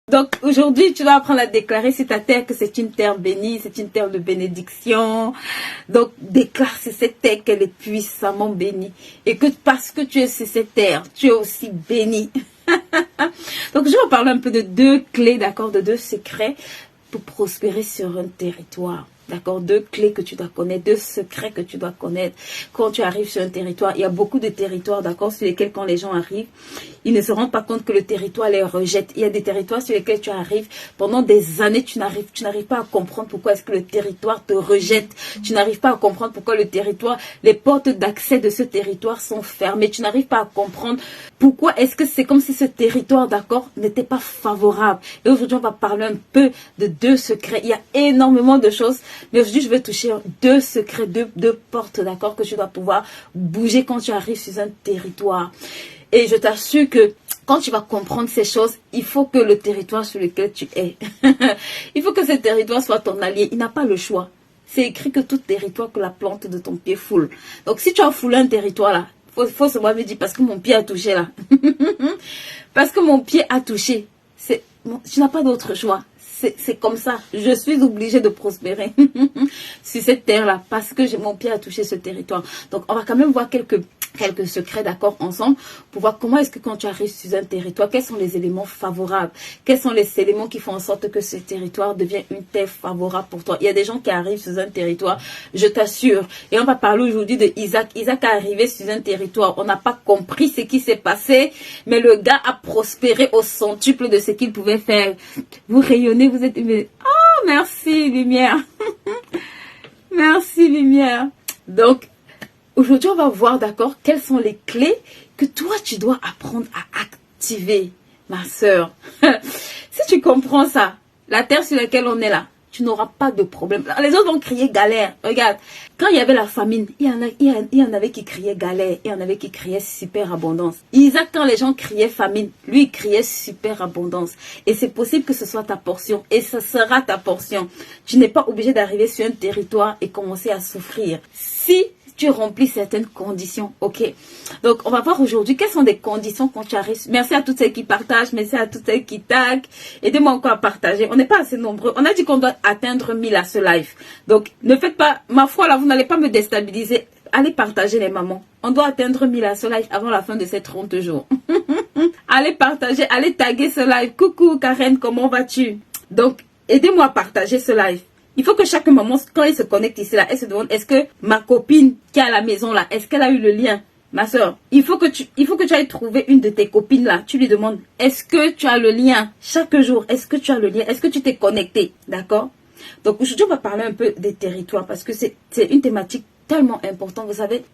Donc aujourd'hui, tu vas apprendre à déclarer sur ta terre que c'est une terre bénie, c'est une terre de bénédiction. Donc déclare sur cette terre qu'elle est puissamment bénie. Et que parce que tu es sur cette terre, tu es aussi béni. Donc je vais parler un peu de deux clés, d'accord, de deux secrets pour prospérer sur un territoire. D'accord, deux clés que tu dois connaître, deux secrets que tu dois connaître. Quand tu arrives sur un territoire, il y a beaucoup de territoires, d'accord, sur lesquels quand les gens arrivent, ils ne se rendent pas compte que le territoire les rejette. Il y a des territoires sur lesquels tu arrives, pendant des années, tu n'arrives pas à comprendre pourquoi est-ce que le territoire te rejette. Tu n'arrives pas à comprendre pourquoi le territoire, les portes d'accès de ce territoire sont fermées. Tu n'arrives pas à comprendre pourquoi est-ce que c'est comme si ce territoire, d'accord, n'était pas favorable. Et aujourd'hui, on va parler un peu de deux secrets. Il y a énormément de choses. Mais aujourd'hui, je vais toucher deux secrets, deux portes, d'accord, que tu dois pouvoir bouger quand tu arrives sur un territoire. Et je t'assure que quand tu vas comprendre ces choses, il faut que le territoire sur lequel tu es, il faut que ce territoire soit ton allié. Il n'a pas le choix. C'est écrit que tout territoire que la plante de ton pied foule. Donc, si tu as foulé un territoire là, faut seulement me dire parce que mon pied a touché là. Parce que mon pied a touché. Tu n'as pas d'autre choix. C'est comme ça. Je suis obligée de prospérer sur cette terre-là parce que mon pied a touché ce territoire. Donc, on va quand même voir quelques secrets, d'accord, ensemble pour voir comment est-ce que quand tu arrives sur un territoire, quels sont les éléments favorables, quels sont les éléments qui font en sorte que ce territoire devient une terre favorable pour toi. Il y a des gens qui arrivent sur un territoire, je t'assure. Et on va parler aujourd'hui de Isaac. Isaac est arrivé sur un territoire. On n'a pas compris ce qui s'est passé, mais le gars a prospéré au centuple de ce qu'il pouvait faire. Vous rayonnez, vous êtes... Oh, merci, lumière. Merci, lumière. Donc, aujourd'hui, on va voir, d'accord, quelles sont les clés que toi, tu dois apprendre à activer, ma soeur. Si tu comprends ça, la terre sur laquelle on est là, tu n'auras pas de problème. Les autres vont crier galère. Regarde, quand il y avait la famine, il y en avait qui criaient galère, il y en avait qui criaient super abondance. Isaac, quand les gens criaient famine, lui, il criait super abondance. Et c'est possible que ce soit ta portion. Et ce sera ta portion. Tu n'es pas obligé d'arriver sur un territoire et commencer à souffrir. Si tu remplis certaines conditions, ok. Donc, on va voir aujourd'hui quelles sont les conditions quand tu arrives. Merci à toutes celles qui partagent, merci à toutes celles qui taguent. Aidez-moi encore à partager. On n'est pas assez nombreux. On a dit qu'on doit atteindre 1000 à ce live. Donc, ne faites pas, ma foi là, vous n'allez pas me déstabiliser. Allez partager les mamans. On doit atteindre 1000 à ce live avant la fin de ces 30 jours. Allez partager, allez taguer ce live. Coucou Karen, comment vas-tu? Donc, aidez-moi à partager ce live. Il faut que chaque maman, quand elle se connecte ici, là, elle se demande, est-ce que ma copine qui est à la maison, là, est-ce qu'elle a eu le lien? Ma soeur, il faut que tu ailles trouver une de tes copines, là. Tu lui demandes, est-ce que tu as le lien? Chaque jour, est-ce que tu as le lien? Est-ce que tu t'es connecté? D'accord? Donc, aujourd'hui, on va parler un peu des territoires parce que c'est une thématique tellement importante. Vous savez,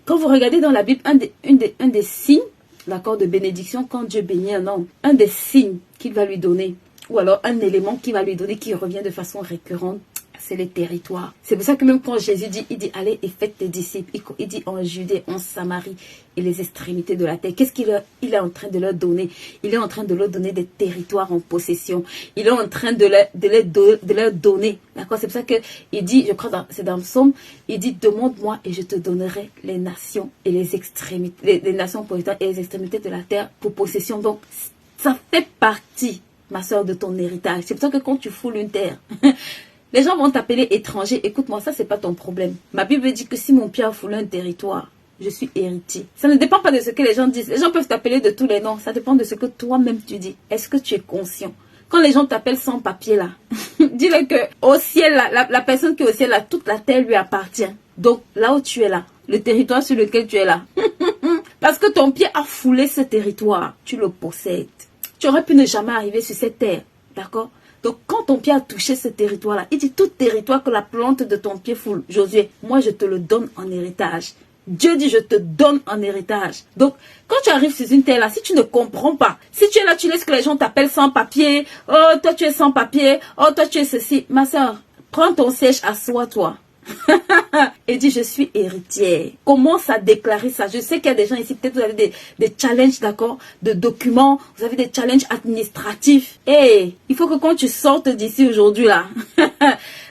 quand vous regardez dans la Bible, un des signes, d'accord, de bénédiction, quand Dieu bénit un homme, un des signes qu'il va lui donner, ou alors un élément qui va lui donner, qui revient de façon récurrente, c'est les territoires. C'est pour ça que même quand Jésus dit, il dit, allez et faites des disciples, il dit en Judée, en Samarie et les extrémités de la terre. Qu'est-ce qu'il est en train de leur donner? Il est en train de leur donner des territoires en possession. Il est en train de leur donner. D'accord? C'est pour ça qu'il dit, je crois, c'est dans le psaume, il dit, demande-moi et je te donnerai les nations et les extrémités, les nations pour et les extrémités de la terre pour possession. Donc, ça fait partie, ma soeur, de ton héritage. C'est pour ça que quand tu foules une terre, les gens vont t'appeler étranger. Écoute-moi, ça, c'est pas ton problème. Ma Bible dit que si mon pied a foulé un territoire, je suis héritier. Ça ne dépend pas de ce que les gens disent. Les gens peuvent t'appeler de tous les noms. Ça dépend de ce que toi-même tu dis. Est-ce que tu es conscient? Quand les gens t'appellent sans papier, là, dis-le que au ciel, là, la personne qui est au ciel, là, toute la terre lui appartient. Donc, là où tu es là, le territoire sur lequel tu es là, parce que ton pied a foulé ce territoire, tu le possèdes. Tu aurais pu ne jamais arriver sur cette terre. D'accord? Donc, quand ton pied a touché ce territoire-là, il dit tout territoire que la plante de ton pied foule. Josué, moi, je te le donne en héritage. Dieu dit, je te donne en héritage. Donc, quand tu arrives sur une terre-là, si tu ne comprends pas, si tu es là, tu laisses que les gens t'appellent sans papier. Oh, toi, tu es sans papier. Oh, toi, tu es ceci. Ma soeur, prends ton siège, assois-toi. Et dit, je suis héritière. Commence à déclarer ça. Je sais qu'il y a des gens ici, peut-être vous avez des challenges, d'accord, de documents, vous avez des challenges administratifs. Et il faut que quand tu sortes d'ici aujourd'hui là,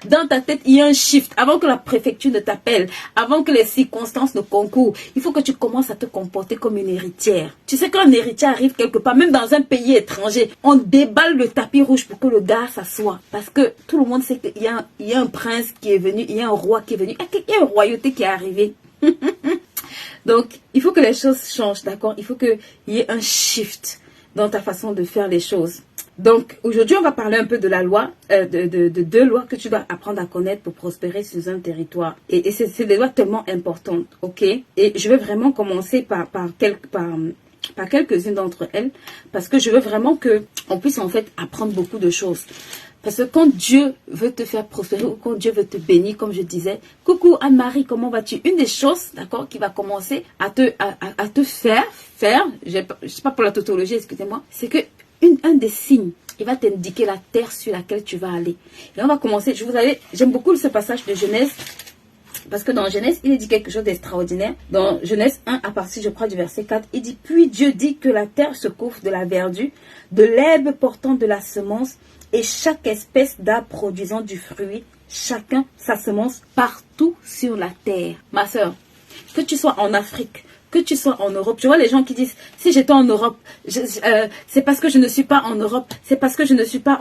dans ta tête, il y a un shift. Avant que la préfecture ne t'appelle, avant que les circonstances ne concourent, il faut que tu commences à te comporter comme une héritière. Tu sais, quand un héritier arrive quelque part, même dans un pays étranger, on déballe le tapis rouge pour que le gars s'assoie. Parce que tout le monde sait qu'il y a un prince qui est venu, il y a un roi qui est venu, il y a une royauté qui est arrivée. Donc, il faut que les choses changent, d'accord? Il faut qu'il y ait un shift dans ta façon de faire les choses. Donc, aujourd'hui, on va parler un peu de la loi, de deux lois que tu dois apprendre à connaître pour prospérer sur un territoire. Et c'est des lois tellement importantes, ok? Et je vais vraiment commencer par quelques-unes d'entre elles, parce que je veux vraiment qu'on puisse en fait apprendre beaucoup de choses. Parce que quand Dieu veut te faire prospérer ou quand Dieu veut te bénir, comme je disais, coucou Anne-Marie, comment vas-tu? Une des choses, d'accord, qui va commencer à te faire, je sais pas pour la tautologie, excusez-moi, c'est que un des signes, il va t'indiquer la terre sur laquelle tu vas aller. Et on va commencer, j'aime beaucoup ce passage de Genèse, parce que dans Genèse, il est dit quelque chose d'extraordinaire. Dans Genèse 1, à partir, je crois, du verset 4, il dit, puis Dieu dit que la terre se couvre de la verdure, de l'herbe portant de la semence, et chaque espèce d'arbre produisant du fruit, chacun sa semence partout sur la terre. Ma soeur, que tu sois en Afrique, que tu sois en Europe, je vois les gens qui disent, si j'étais en Europe, c'est parce que je ne suis pas en Europe, c'est parce que je ne suis pas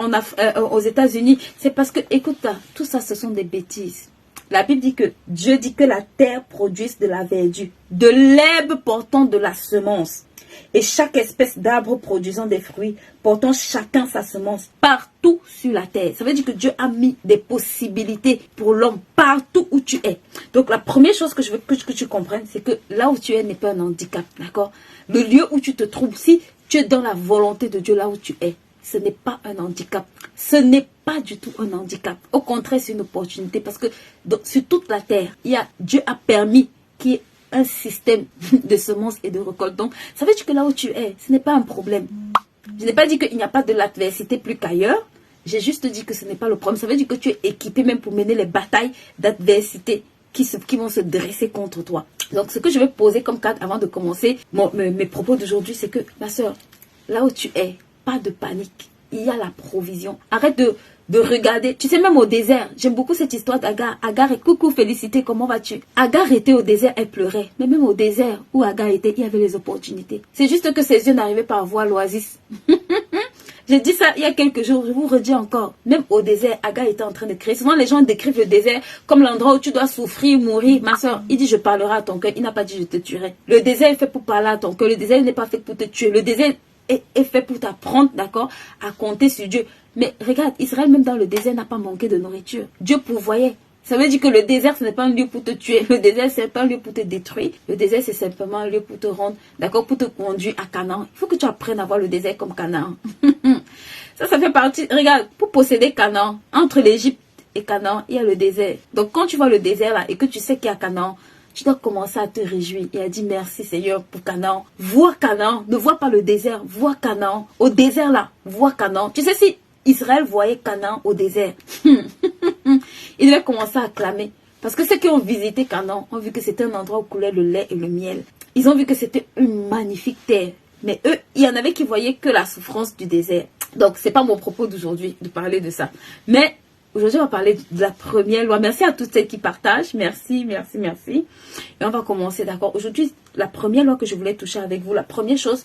aux États-Unis, c'est parce que, écoute, tout ça, ce sont des bêtises. La Bible dit que Dieu dit que la terre produise de la verdure, de l'herbe portant de la semence. Et chaque espèce d'arbre produisant des fruits, portant chacun sa semence partout sur la terre. Ça veut dire que Dieu a mis des possibilités pour l'homme partout où tu es. Donc la première chose que je veux que tu comprennes, c'est que là où tu es n'est pas un handicap, d'accord? Le lieu où tu te trouves, si tu es dans la volonté de Dieu là où tu es, ce n'est pas un handicap. Ce n'est pas du tout un handicap. Au contraire, c'est une opportunité parce que sur toute la terre, Dieu a permis qu'il y ait un système de semences et de récoltes. Donc, ça veut dire que là où tu es, ce n'est pas un problème. Je n'ai pas dit qu'il n'y a pas de l'adversité plus qu'ailleurs. J'ai juste dit que ce n'est pas le problème. Ça veut dire que tu es équipé même pour mener les batailles d'adversité qui vont se dresser contre toi. Donc, ce que je vais poser comme cadre avant de commencer mes propos d'aujourd'hui, c'est que, ma soeur, là où tu es, pas de panique. Il y a la provision. Arrête de regarder. Tu sais, même au désert, j'aime beaucoup cette histoire d'Agar. Agar et coucou, félicité, comment vas-tu? Agar était au désert, elle pleurait. Mais même au désert où Agar était, il y avait les opportunités. C'est juste que ses yeux n'arrivaient pas à voir l'oasis. J'ai dit ça il y a quelques jours, je vous redis encore. Même au désert, Agar était en train de créer. Souvent, les gens décrivent le désert comme l'endroit où tu dois souffrir, mourir. Ma soeur, il dit je parlerai à ton cœur. Il n'a pas dit je te tuerai. Le désert est fait pour parler à ton cœur. Le désert n'est pas fait pour te tuer. Le désert est fait pour t'apprendre, d'accord, à compter sur Dieu. Mais regarde, Israël, même dans le désert, n'a pas manqué de nourriture. Dieu pourvoyait. Ça veut dire que le désert, ce n'est pas un lieu pour te tuer. Le désert, ce n'est pas un lieu pour te détruire. Le désert, c'est simplement un lieu pour te rendre, d'accord, pour te conduire à Canaan. Il faut que tu apprennes à voir le désert comme Canaan. Ça fait partie, regarde, pour posséder Canaan, entre l'Égypte et Canaan, il y a le désert. Donc, quand tu vois le désert là et que tu sais qu'il y a Canaan, tu dois commencer à te réjouir et à dire merci Seigneur pour Canaan. Vois Canaan, ne vois pas le désert, vois Canaan. Au désert là, vois Canaan. Tu sais, si Israël voyait Canaan au désert, il devait commencer à clamer. Parce que ceux qui ont visité Canaan ont vu que c'était un endroit où coulait le lait et le miel. Ils ont vu que c'était une magnifique terre. Mais eux, il y en avait qui voyaient que la souffrance du désert. Donc, c'est pas mon propos d'aujourd'hui de parler de ça. Mais aujourd'hui, on va parler de la première loi. Merci à toutes celles qui partagent. Merci, merci, merci. Et on va commencer, d'accord. Aujourd'hui, la première loi que je voulais toucher avec vous, la première chose,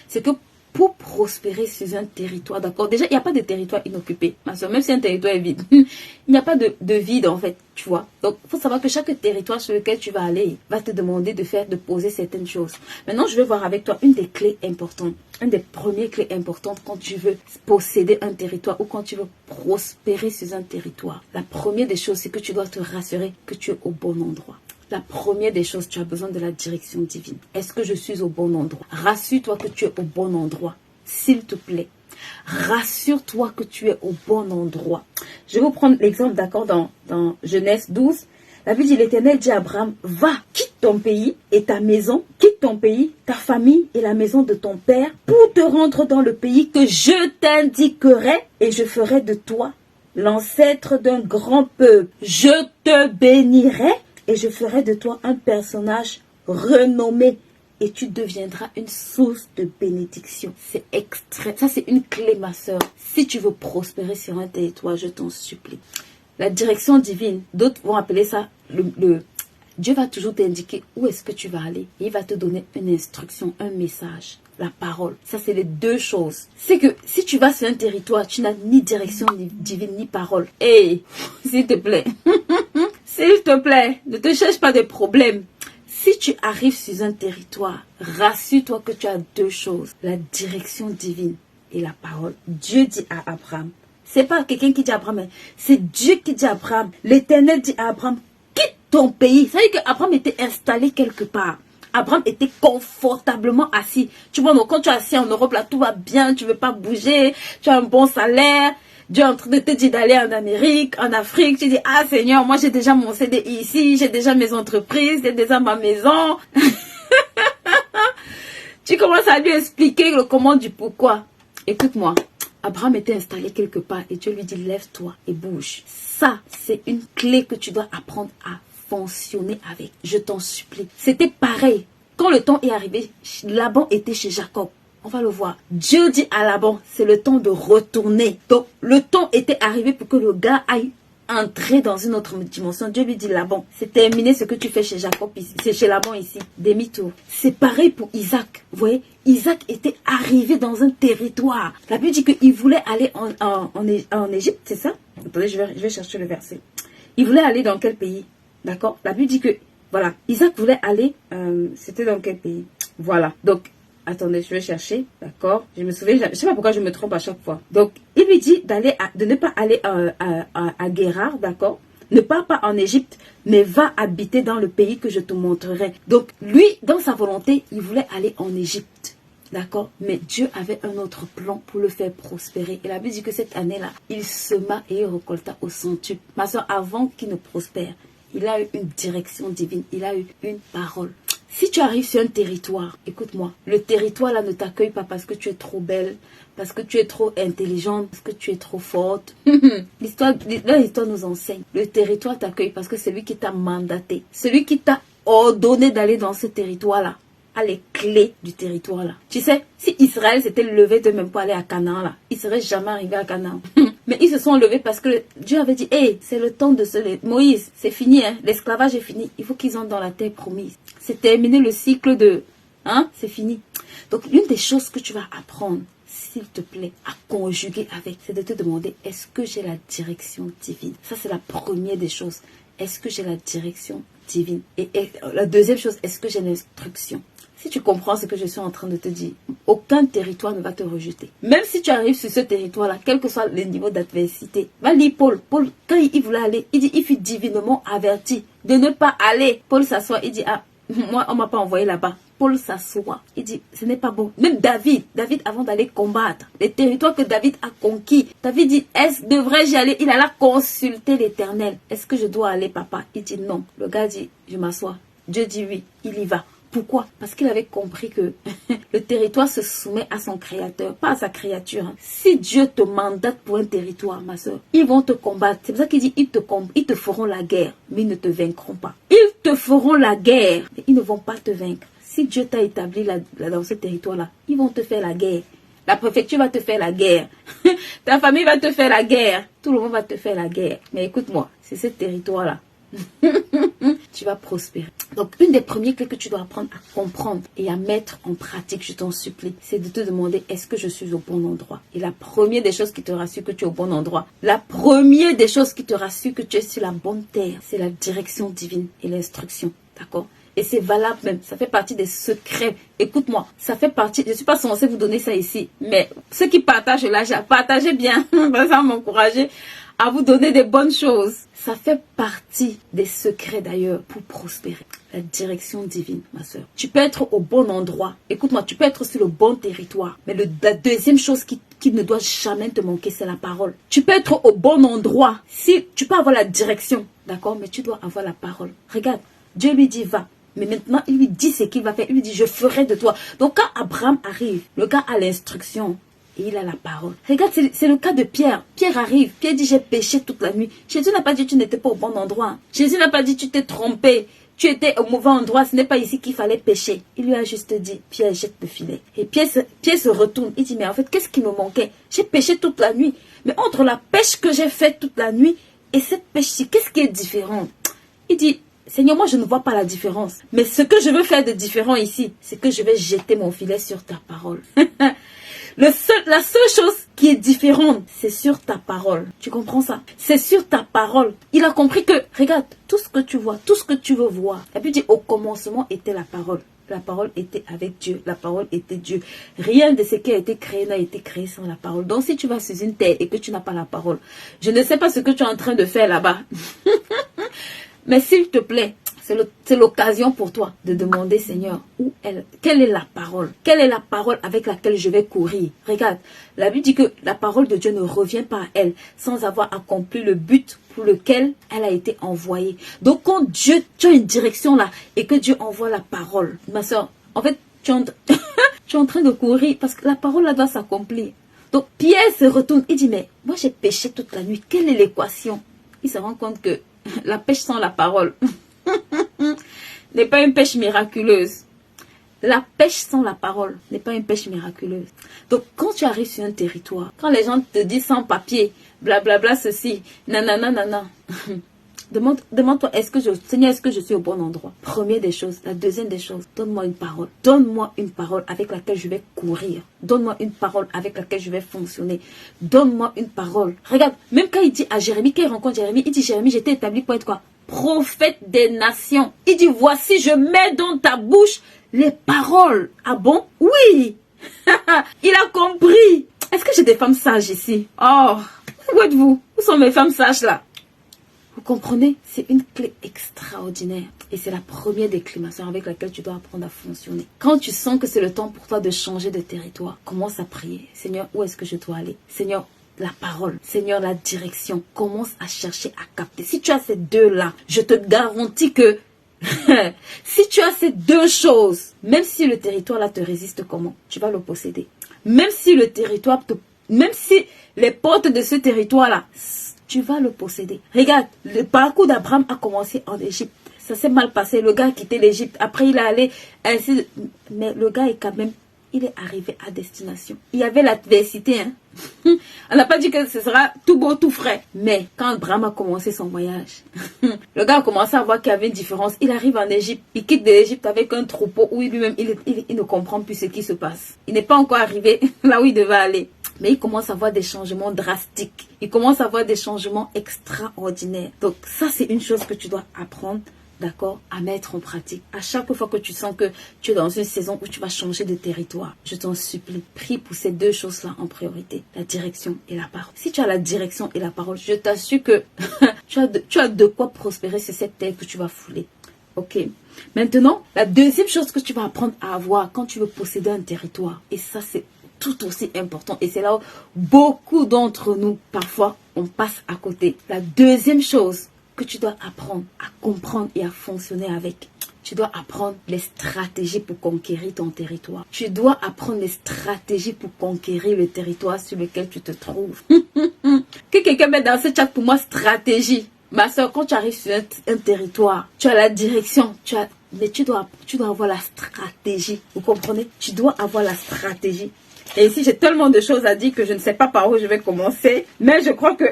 c'est que pour prospérer sur un territoire, d'accord. Déjà, il n'y a pas de territoire inoccupé, ma soeur, même si un territoire est vide. Il n'y a pas de vide, en fait, tu vois. Donc, il faut savoir que chaque territoire sur lequel tu vas aller va te demander de poser certaines choses. Maintenant, je vais voir avec toi une des clés importantes. Une des premières clés importantes quand tu veux posséder un territoire ou quand tu veux prospérer sur un territoire. La première des choses, c'est que tu dois te rassurer que tu es au bon endroit. La première des choses, tu as besoin de la direction divine. Est-ce que je suis au bon endroit? Rassure-toi que tu es au bon endroit. S'il te plaît. Rassure-toi que tu es au bon endroit. Je vais vous prendre l'exemple, d'accord, dans Genèse 12. La Bible dit, l'Éternel dit à Abraham, va, quitte ton pays et ta maison, quitte ton pays, ta famille et la maison de ton père pour te rendre dans le pays que je t'indiquerai et je ferai de toi l'ancêtre d'un grand peuple. Je te bénirai et je ferai de toi un personnage renommé et tu deviendras une source de bénédiction. C'est extrait. Ça, c'est une clé, ma soeur. Si tu veux prospérer sur un territoire, je t'en supplie. La direction divine, d'autres vont appeler ça Dieu va toujours t'indiquer où est-ce que tu vas aller. Et il va te donner une instruction, un message, la parole. Ça, c'est les deux choses. C'est que si tu vas sur un territoire, tu n'as ni direction divine, ni parole. Hey, s'il te plaît, s'il te plaît, ne te cherche pas des problèmes. Si tu arrives sur un territoire, rassure-toi que tu as deux choses, la direction divine et la parole. Dieu dit à Abraham, c'est pas quelqu'un qui dit à Abraham, c'est Dieu qui dit à Abraham. L'Éternel dit à Abraham, quitte ton pays. Ça veut dire qu'Abraham était installé quelque part. Abraham était confortablement assis. Tu vois, donc quand tu es assis en Europe, là, tout va bien, tu ne veux pas bouger, tu as un bon salaire. Dieu est en train de te dire d'aller en Amérique, en Afrique. Tu dis, ah Seigneur, moi j'ai déjà mon CDI ici, j'ai déjà mes entreprises, j'ai déjà ma maison. Tu commences à lui expliquer le comment du pourquoi. Écoute-moi, Abraham était installé quelque part et Dieu lui dit, lève-toi et bouge. Ça, c'est une clé que tu dois apprendre à fonctionner avec. Je t'en supplie. C'était pareil. Quand le temps est arrivé, Laban était chez Jacob. On va le voir. Dieu dit à Laban, c'est le temps de retourner. Donc, le temps était arrivé pour que le gars aille entrer dans une autre dimension. Dieu lui dit, Laban, c'est terminé ce que tu fais chez Jacob ici. C'est chez Laban ici. Demi-tour. C'est pareil pour Isaac. Vous voyez, Isaac était arrivé dans un territoire. La Bible dit qu'il voulait aller en Égypte, c'est ça? Attendez, je vais chercher le verset. Il voulait aller dans quel pays? D'accord? La Bible dit que, voilà, Isaac voulait aller, c'était dans quel pays? Voilà. Donc, attendez, je vais chercher, d'accord? Je me souviens, je ne sais pas pourquoi je me trompe à chaque fois. Donc, il lui dit de ne pas aller à Guérar, d'accord? Ne pars pas en Égypte, mais va habiter dans le pays que je te montrerai. Donc, lui, dans sa volonté, il voulait aller en Égypte, d'accord? Mais Dieu avait un autre plan pour le faire prospérer. Et la Bible dit que cette année-là, il sema et il récolta au centuple. Ma soeur, avant qu'il ne prospère, il a eu une direction divine, il a eu une parole. Si tu arrives sur un territoire, écoute-moi, le territoire là ne t'accueille pas parce que tu es trop belle, parce que tu es trop intelligente, parce que tu es trop forte. L'histoire nous enseigne. Le territoire t'accueille parce que c'est lui qui t'a mandaté, celui qui t'a ordonné d'aller dans ce territoire-là a les clés du territoire là. Tu sais, si Israël s'était levé de même pour aller à Canaan là, il serait jamais arrivé à Canaan. Mais ils se sont levés parce que Dieu avait dit, hey, c'est le temps de se lever. Moïse, c'est fini, hein? L'esclavage est fini. Il faut qu'ils entrent dans la terre promise. C'est terminé le cycle de... Hein? C'est fini. Donc, l'une des choses que tu vas apprendre, s'il te plaît, à conjuguer avec, c'est de te demander, est-ce que j'ai la direction divine? Ça, c'est la première des choses. Est-ce que j'ai la direction divine? Et la deuxième chose, est-ce que j'ai l'instruction? Si tu comprends ce que je suis en train de te dire, aucun territoire ne va te rejeter. Même si tu arrives sur ce territoire-là, quel que soit le niveau d'adversité, va lire Paul. Paul, quand il voulait aller, il dit, il fut divinement averti de ne pas aller. Paul s'assoit, il dit, ah, moi, on ne m'a pas envoyé là-bas. Paul s'assoit, il dit, ce n'est pas bon. Même David, avant d'aller combattre, les territoires que David a conquis, David dit, devrais-je y aller? Il alla consulter l'Éternel. Est-ce que je dois aller, papa? Il dit non. Le gars dit, je m'assois. Dieu dit oui, il y va. Pourquoi? Parce qu'il avait compris que le territoire se soumet à son créateur, pas à sa créature. Si Dieu te mandate pour un territoire, ma soeur, ils vont te combattre. C'est pour ça qu'il dit, ils te feront la guerre, mais ils ne te vaincront pas. Ils te feront la guerre, mais ils ne vont pas te vaincre. Si Dieu t'a établi là, dans ce territoire-là, ils vont te faire la guerre. La préfecture va te faire la guerre. Ta famille va te faire la guerre. Tout le monde va te faire la guerre. Mais écoute-moi, c'est ce territoire-là. Tu vas prospérer. Donc, une des premières clés que tu dois apprendre à comprendre et à mettre en pratique, je t'en supplie, c'est de te demander, est-ce que je suis au bon endroit? Et la première des choses qui te rassure que tu es au bon endroit, la première des choses qui te rassure que tu es sur la bonne terre, c'est la direction divine et l'instruction. D'accord? Et c'est valable même, ça fait partie des secrets. Écoute-moi, ça fait partie, je ne suis pas censée vous donner ça ici, mais ceux qui partagent là, partagez bien, ça va m'encourager à vous donner des bonnes choses. Ça fait partie des secrets d'ailleurs pour prospérer. La direction divine, ma soeur. Tu peux être au bon endroit. Écoute-moi, tu peux être sur le bon territoire. Mais la deuxième chose qui ne doit jamais te manquer, c'est la parole. Tu peux être au bon endroit. Si tu peux avoir la direction, d'accord, mais tu dois avoir la parole. Regarde, Dieu lui dit va. Mais maintenant, il lui dit ce qu'il va faire. Il lui dit, je ferai de toi. Donc, quand Abraham arrive, le gars a l'instruction et il a la parole. Regarde, c'est le cas de Pierre. Pierre arrive. Pierre dit, j'ai péché toute la nuit. Jésus n'a pas dit, tu n'étais pas au bon endroit. Jésus n'a pas dit, tu t'es trompé. Tu étais au mauvais endroit. Ce n'est pas ici qu'il fallait pécher. Il lui a juste dit, Pierre, jette le filet. Et Pierre se retourne. Il dit, mais en fait, qu'est-ce qui me manquait? J'ai péché toute la nuit. Mais entre la pêche que j'ai faite toute la nuit et cette pêche-ci, qu'est-ce qui est différent? Il dit, Seigneur, moi je ne vois pas la différence. Mais ce que je veux faire de différent ici, c'est que je vais jeter mon filet sur ta parole. La seule chose qui est différente, c'est sur ta parole. Tu comprends ça? C'est sur ta parole. Il a compris que, regarde, tout ce que tu vois, tout ce que tu veux voir. La Bible dit, au commencement était la parole. La parole était avec Dieu. La parole était Dieu. Rien de ce qui a été créé n'a été créé sans la parole. Donc si tu vas sur une terre et que tu n'as pas la parole, je ne sais pas ce que tu es en train de faire là-bas. Mais s'il te plaît, c'est l'occasion pour toi de demander, Seigneur, quelle est la parole? Quelle est la parole avec laquelle je vais courir? Regarde, la Bible dit que la parole de Dieu ne revient pas à elle sans avoir accompli le but pour lequel elle a été envoyée. Donc quand Dieu, tu as une direction là et que Dieu envoie la parole, ma soeur, en fait, tu es en train de courir parce que la parole là doit s'accomplir. Donc Pierre se retourne, il dit, mais moi j'ai péché toute la nuit, quelle est l'équation? Il se rend compte que la pêche sans la parole n'est pas une pêche miraculeuse. La pêche sans la parole n'est pas une pêche miraculeuse. Donc, quand tu arrives sur un territoire, quand les gens te disent sans papier, blablabla, ceci, nanana, nanana, demande-toi, Seigneur, est-ce que je suis au bon endroit? Première des choses. La deuxième des choses, donne-moi une parole. Donne-moi une parole avec laquelle je vais courir. Donne-moi une parole avec laquelle je vais fonctionner. Donne-moi une parole. Regarde, même quand il dit à Jérémie, quand il rencontre Jérémie, il dit, Jérémie, j'étais établi pour être quoi? Prophète des nations. Il dit, voici, je mets dans ta bouche les paroles. Ah bon? Oui. Il a compris. Est-ce que j'ai des femmes sages ici? Oh, où êtes-vous? Où sont mes femmes sages là? Vous comprenez? C'est une clé extraordinaire. Et c'est la première déclination avec laquelle tu dois apprendre à fonctionner. Quand tu sens que c'est le temps pour toi de changer de territoire, commence à prier. Seigneur, où est-ce que je dois aller? Seigneur, la parole. Seigneur, la direction. Commence à chercher à capter. Si tu as ces deux-là, je te garantis que si tu as ces deux choses, même si le territoire là te résiste comment, tu vas le posséder. Même si le territoire même si les portes de ce territoire là, tu vas le posséder. Regarde, le parcours d'Abraham a commencé en Égypte. Ça s'est mal passé. Le gars a quitté l'Égypte. Après, il est allé ainsi. Mais le gars est quand même, il est arrivé à destination. Il y avait l'adversité. Hein? On n'a pas dit que ce sera tout beau, tout frais. Mais quand Abraham a commencé son voyage, le gars a commencé à voir qu'il y avait une différence. Il arrive en Égypte. Il quitte de l'Égypte avec un troupeau où lui-même, il ne comprend plus ce qui se passe. Il n'est pas encore arrivé là où il devait aller. Mais il commence à voir des changements drastiques. Il commence à voir des changements extraordinaires. Donc ça, c'est une chose que tu dois apprendre, d'accord, à mettre en pratique. À chaque fois que tu sens que tu es dans une saison où tu vas changer de territoire, je t'en supplie, prie pour ces deux choses-là en priorité. La direction et la parole. Si tu as la direction et la parole, je t'assure que tu as de quoi prospérer sur cette terre que tu vas fouler. Ok. Maintenant, la deuxième chose que tu vas apprendre à avoir quand tu veux posséder un territoire, et ça c'est tout aussi important, et c'est là où beaucoup d'entre nous, parfois, on passe à côté. La deuxième chose que tu dois apprendre à comprendre et à fonctionner avec, tu dois apprendre les stratégies pour conquérir ton territoire. Tu dois apprendre les stratégies pour conquérir le territoire sur lequel tu te trouves. Que quelqu'un mette dans ce chat pour moi stratégie. Ma soeur, quand tu arrives sur un territoire, tu as la direction, mais tu dois avoir la stratégie. Vous comprenez? Tu dois avoir la stratégie. Et ici, j'ai tellement de choses à dire que je ne sais pas par où je vais commencer. Mais je crois que...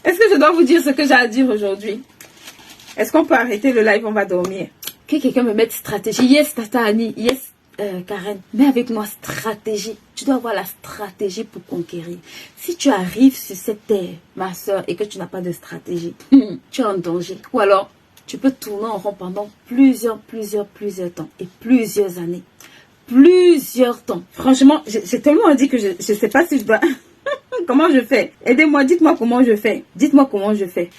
Est-ce que je dois vous dire ce que j'ai à dire aujourd'hui? Est-ce qu'on peut arrêter le live? On va dormir. Que quelqu'un me mette stratégie. Yes, Tata Annie. Yes, Karen. Mais avec moi, stratégie. Tu dois avoir la stratégie pour conquérir. Si tu arrives sur cette terre, ma soeur, et que tu n'as pas de stratégie, tu es en danger. Ou alors, tu peux tourner en rond pendant plusieurs temps. Et plusieurs années. Plusieurs temps. Franchement, j'ai tellement dit que je ne sais pas si je dois... Comment je fais? Aidez-moi, dites-moi comment je fais. Dites-moi comment je fais.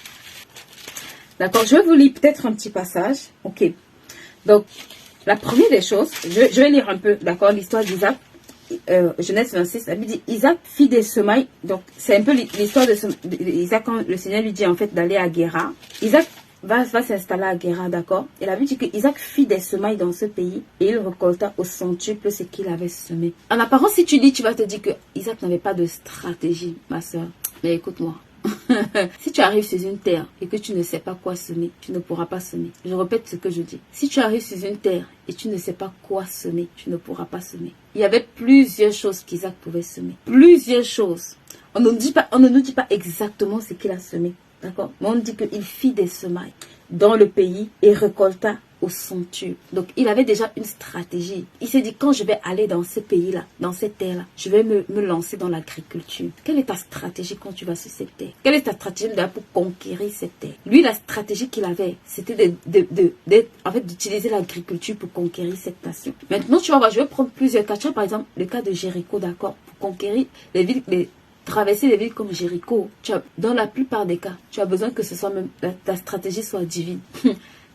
D'accord, je vais vous lire peut-être un petit passage. Ok. Donc, la première des choses, je vais lire un peu, d'accord, l'histoire d'Isaac. Genèse 26, la Bible dit, Isaac fit des semailles. Donc, c'est un peu l'histoire d'Isaac quand le Seigneur lui dit en fait d'aller à Guéra. Isaac va s'installer à Guéra, d'accord. Et la Bible dit que Isaac fit des semailles dans ce pays et il récolta au centuple ce qu'il avait semé. En apparence, si tu lis, tu vas te dire que Isaac n'avait pas de stratégie, ma soeur. Mais écoute-moi. Si tu arrives sur une terre et que tu ne sais pas quoi semer, tu ne pourras pas semer. Je répète ce que je dis. Si tu arrives sur une terre et tu ne sais pas quoi semer, tu ne pourras pas semer. Il y avait plusieurs choses qu'Isaac pouvait semer. Plusieurs choses. On ne nous dit pas exactement ce qu'il a semé. D'accord? Mais on dit qu'il fit des semailles dans le pays et récolta au centuple. Donc, il avait déjà une stratégie. Il s'est dit, quand je vais aller dans ce pays-là, dans cette terre-là, je vais me lancer dans l'agriculture. Quelle est ta stratégie quand tu vas sur cette terre? Quelle est ta stratégie pour conquérir cette terre? Lui, la stratégie qu'il avait, c'était d'utiliser l'agriculture pour conquérir cette nation. Maintenant, tu vas voir, je vais prendre plusieurs cas. Tu vois, par exemple, le cas de Jéricho, d'accord? Pour conquérir les villes, traverser les villes comme Jéricho, dans la plupart des cas, tu as besoin que ce soit même ta stratégie soit divine.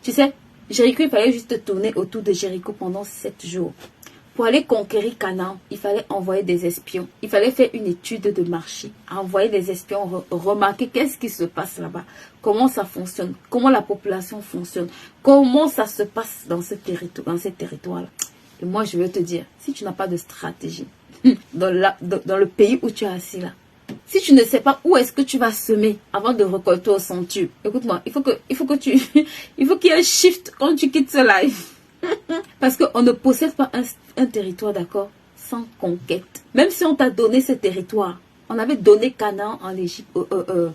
Tu sais, Jéricho, il fallait juste tourner autour de Jéricho pendant 7 jours. Pour aller conquérir Canaan, il fallait envoyer des espions. Il fallait faire une étude de marché, envoyer des espions, remarquer qu'est-ce qui se passe là-bas, comment ça fonctionne, comment la population fonctionne, comment ça se passe dans ce territoire-là. Et moi, je veux te dire, si tu n'as pas de stratégie dans le pays où tu es assis là, si tu ne sais pas où est-ce que tu vas semer avant de récolter au centuple, écoute-moi, il faut qu'il y ait un shift quand tu quittes ce live. Parce qu'on ne possède pas un territoire, d'accord, sans conquête. Même si on t'a donné ce territoire, on avait donné Canaan en Égypte, aux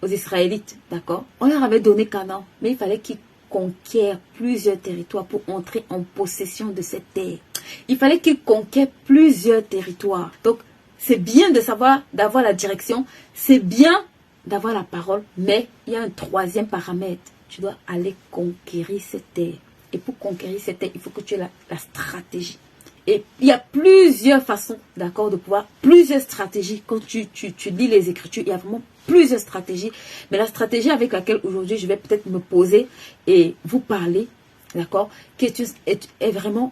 Israélites, d'accord. On leur avait donné Canaan, mais il fallait qu'ils conquièrent plusieurs territoires pour entrer en possession de cette terre. Il fallait qu'ils conquièrent plusieurs territoires. Donc, c'est bien de savoir, d'avoir la direction, c'est bien d'avoir la parole, mais il y a un troisième paramètre. Tu dois aller conquérir cette terre. Et pour conquérir cette terre, il faut que tu aies la stratégie. Et il y a plusieurs façons, d'accord, de pouvoir, plusieurs stratégies. Quand tu lis les Écritures, il y a vraiment plusieurs stratégies. Mais la stratégie avec laquelle aujourd'hui je vais peut-être me poser et vous parler, d'accord, qui est vraiment,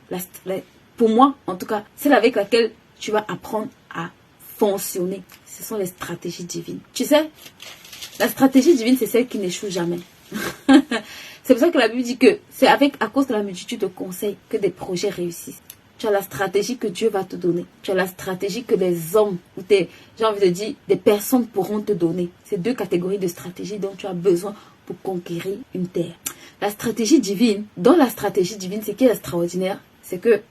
pour moi en tout cas, celle avec laquelle tu vas apprendre à fonctionner. Ce sont les stratégies divines. Tu sais, la stratégie divine, c'est celle qui n'échoue jamais. C'est pour ça que la Bible dit que c'est à cause de la multitude de conseils que des projets réussissent. Tu as la stratégie que Dieu va te donner. Tu as la stratégie que des hommes, ou j'ai envie de dire, des personnes pourront te donner. C'est 2 catégories de stratégies dont tu as besoin pour conquérir une terre. La stratégie divine, dans la stratégie divine, ce qui est extraordinaire, c'est que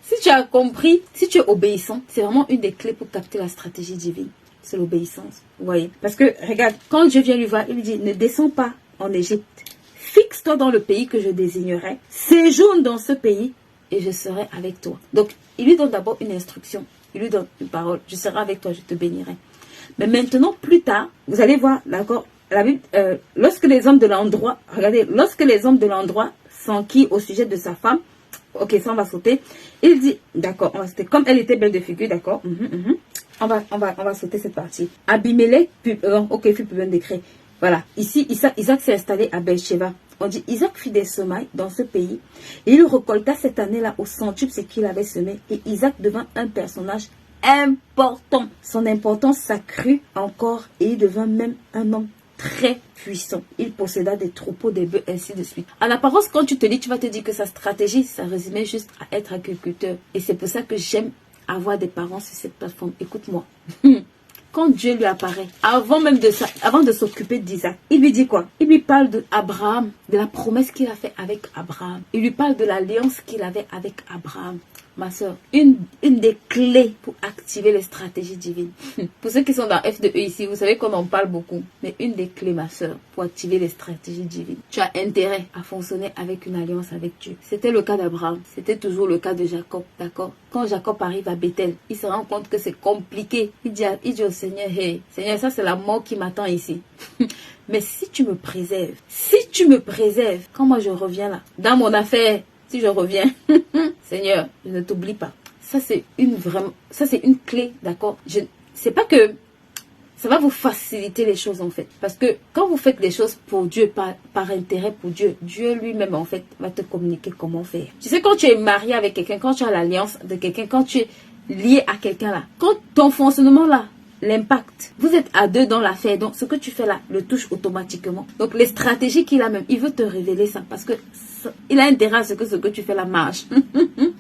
si tu as compris, si tu es obéissant, c'est vraiment une des clés pour capter la stratégie divine. C'est l'obéissance. Vous voyez? Parce que, regarde, quand Dieu vient lui voir, il lui dit, ne descends pas en Égypte. Fixe-toi dans le pays que je désignerai. Séjourne dans ce pays et je serai avec toi. Donc, il lui donne d'abord une instruction. Il lui donne une parole. Je serai avec toi, je te bénirai. Mais maintenant, plus tard, vous allez voir, d'accord, la Bible, lorsque les hommes de l'endroit, regardez, lorsque les hommes de l'endroit s'enquillent au sujet de sa femme, ok, ça on va sauter. Il dit, d'accord, on va sauter. Comme elle était belle de figure, d'accord. On va sauter cette partie. Abimelech, ok, fut plus bien décret. Voilà, ici, Isaac s'est installé à Beersheba. On dit, Isaac fit des semailles dans ce pays. Et il récolta cette année-là au centuple ce qu'il avait semé. Et Isaac devint un personnage important. Son importance s'accrut encore et il devint même un homme très puissant. Il posséda des troupeaux, des bœufs, ainsi de suite. En apparence, quand tu te dis, tu vas te dire que sa stratégie, ça résumait juste à être agriculteur. Et c'est pour ça que j'aime avoir des parents sur cette plateforme. Écoute-moi. Quand Dieu lui apparaît, avant de s'occuper d'Isaac, il lui dit quoi? Il lui parle d'Abraham, de la promesse qu'il a faite avec Abraham. Il lui parle de l'alliance qu'il avait avec Abraham. Ma soeur, une des clés pour activer les stratégies divines. Pour ceux qui sont dans F2E ici, vous savez qu'on en parle beaucoup. Mais une des clés, ma soeur, pour activer les stratégies divines. Tu as intérêt à fonctionner avec une alliance avec Dieu. C'était le cas d'Abraham. C'était toujours le cas de Jacob, d'accord? Quand Jacob arrive à Bethel, il se rend compte que c'est compliqué. Il dit au Seigneur, hey, Seigneur, ça c'est la mort qui m'attend ici. Mais si tu me préserves, quand moi je reviens là, dans mon affaire, si je reviens, Seigneur, je ne t'oublie pas. Ça, c'est une clé, d'accord? C'est pas que ça va vous faciliter les choses, en fait. Parce que quand vous faites les choses pour Dieu, par intérêt pour Dieu, Dieu lui-même, en fait, va te communiquer comment faire. Tu sais, quand tu es marié avec quelqu'un, quand tu as l'alliance de quelqu'un, quand tu es lié à quelqu'un là, quand ton fonctionnement là, l'impact, vous êtes à deux dans l'affaire, donc ce que tu fais là le touche automatiquement. Donc les stratégies qu'il a même, il veut te révéler ça parce que il a intérêt à ce que tu fais la marche.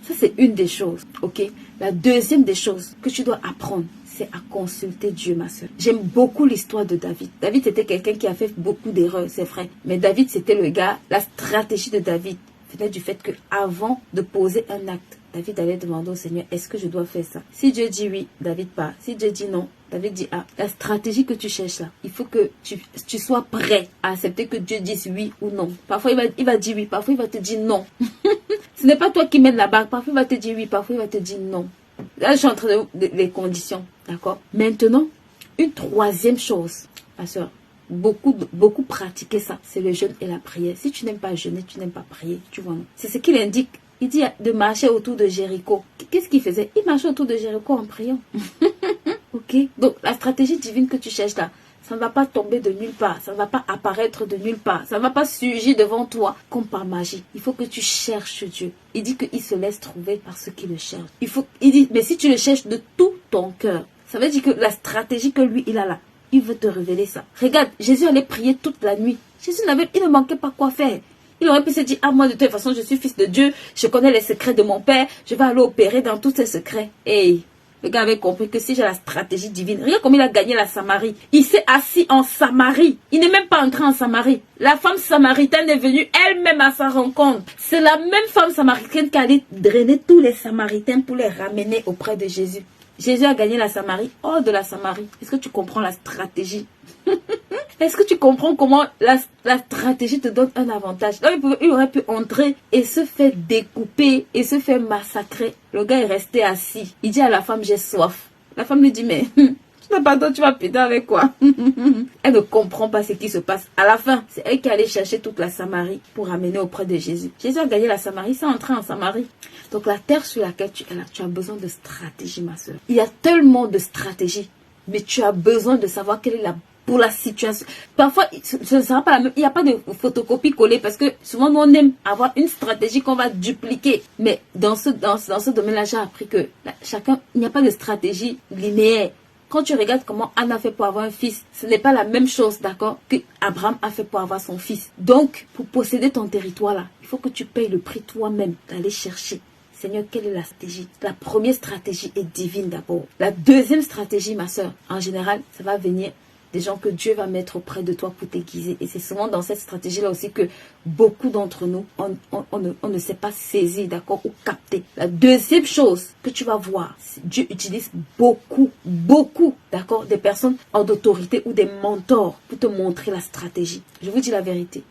Ça c'est une des choses, ok. La deuxième des choses que tu dois apprendre, c'est à consulter Dieu, ma soeur. J'aime beaucoup l'histoire de David. David c'était quelqu'un qui a fait beaucoup d'erreurs, c'est vrai. Mais David c'était le gars, la stratégie de David venait du fait que avant de poser un acte, David allait demander au Seigneur, est-ce que je dois faire ça? Si Dieu dit oui, David part. Si Dieu dit non, David dit ah. La stratégie que tu cherches là, il faut que tu sois prêt à accepter que Dieu dise oui ou non. Parfois il va dire oui, parfois il va te dire non. Ce n'est pas toi qui mènes la barque, parfois il va te dire oui, parfois il va te dire non. Là je suis en train de les conditions, d'accord? Maintenant, une troisième chose, ma soeur, beaucoup pratiquer ça, c'est le jeûne et la prière. Si tu n'aimes pas jeûner, tu n'aimes pas prier, tu vois, non? C'est ce qu'il indique. Il dit de marcher autour de Jéricho. Qu'est-ce qu'il faisait? Il marchait autour de Jéricho en priant. Ok? Donc, la stratégie divine que tu cherches là, ça ne va pas tomber de nulle part. Ça ne va pas apparaître de nulle part. Ça ne va pas surgir devant toi comme par magie. Il faut que tu cherches Dieu. Il dit qu'il se laisse trouver par ceux qui le cherchent. Il dit, mais si tu le cherches de tout ton cœur, ça veut dire que la stratégie que lui, il a là, il veut te révéler ça. Regarde, Jésus allait prier toute la nuit. Jésus il ne manquait pas quoi faire. Il aurait pu se dire, ah moi de toute façon je suis fils de Dieu, je connais les secrets de mon père, je vais aller opérer dans tous ces secrets. Hey, le gars avait compris que si j'ai la stratégie divine, regarde comme il a gagné la Samarie. Il s'est assis en Samarie. Il n'est même pas entré en Samarie. La femme samaritaine est venue elle-même à sa rencontre. C'est la même femme samaritaine qui allait drainer tous les Samaritains pour les ramener auprès de Jésus. Jésus a gagné la Samarie hors de la Samarie. Est-ce que tu comprends la stratégie? Est-ce que tu comprends comment la stratégie te donne un avantage? Là, il aurait pu entrer et se faire découper et se faire massacrer. Le gars est resté assis. Il dit à la femme, j'ai soif. La femme lui dit, mais tu n'as pas d'eau, tu vas péter avec quoi? Elle ne comprend pas ce qui se passe. À la fin, c'est elle qui allait chercher toute la Samarie pour ramener auprès de Jésus. Jésus a gagné la Samarie sans entrer en Samarie. Donc la terre sur laquelle tu es là, tu as besoin de stratégie, ma soeur. Il y a tellement de stratégies, mais tu as besoin de savoir quelle est pour la situation. Parfois, ce ne sera pas la même. Il n'y a pas de photocopie collée parce que souvent, nous, on aime avoir une stratégie qu'on va dupliquer. Mais dans ce domaine-là, j'ai appris que il n'y a pas de stratégie linéaire. Quand tu regardes comment Anne a fait pour avoir un fils, ce n'est pas la même chose, d'accord, que Abraham a fait pour avoir son fils. Donc, pour posséder ton territoire là, il faut que tu payes le prix toi-même d'aller chercher. Seigneur, quelle est la stratégie? La première stratégie est divine d'abord. La deuxième stratégie, ma soeur, en général, ça va venir des gens que Dieu va mettre auprès de toi pour t'aiguiser. Et c'est souvent dans cette stratégie-là aussi que beaucoup d'entre nous, on ne sait pas saisir, d'accord, ou capter. La deuxième chose que tu vas voir, Dieu utilise beaucoup, d'accord, des personnes en autorité ou des mentors pour te montrer la stratégie. Je vous dis la vérité.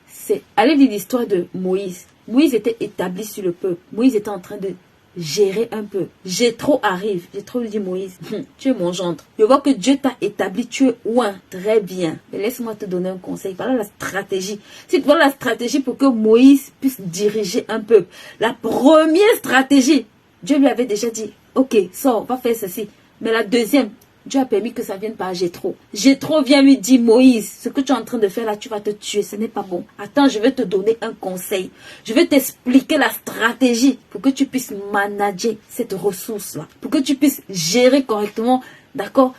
Allez lire l'histoire de Moïse. Moïse était établi sur le peuple. Moïse était en train de gérer un peu. Jéthro arrive. Jéthro lui dit, Moïse, tu es mon gendre. Je vois que Dieu t'a établi, tu es oint. Très bien. Mais laisse-moi te donner un conseil. Voilà la stratégie. C'est voilà la stratégie pour que Moïse puisse diriger un peuple. La première stratégie, Dieu lui avait déjà dit, ok, sors, va faire ceci. Mais la deuxième, Dieu a permis que ça vienne par Jéthro. Jéthro vient lui dire, Moïse, ce que tu es en train de faire là, tu vas te tuer, ce n'est pas bon. Attends, je vais te donner un conseil. Je vais t'expliquer la stratégie pour que tu puisses manager cette ressource-là. Pour que tu puisses gérer correctement, d'accord,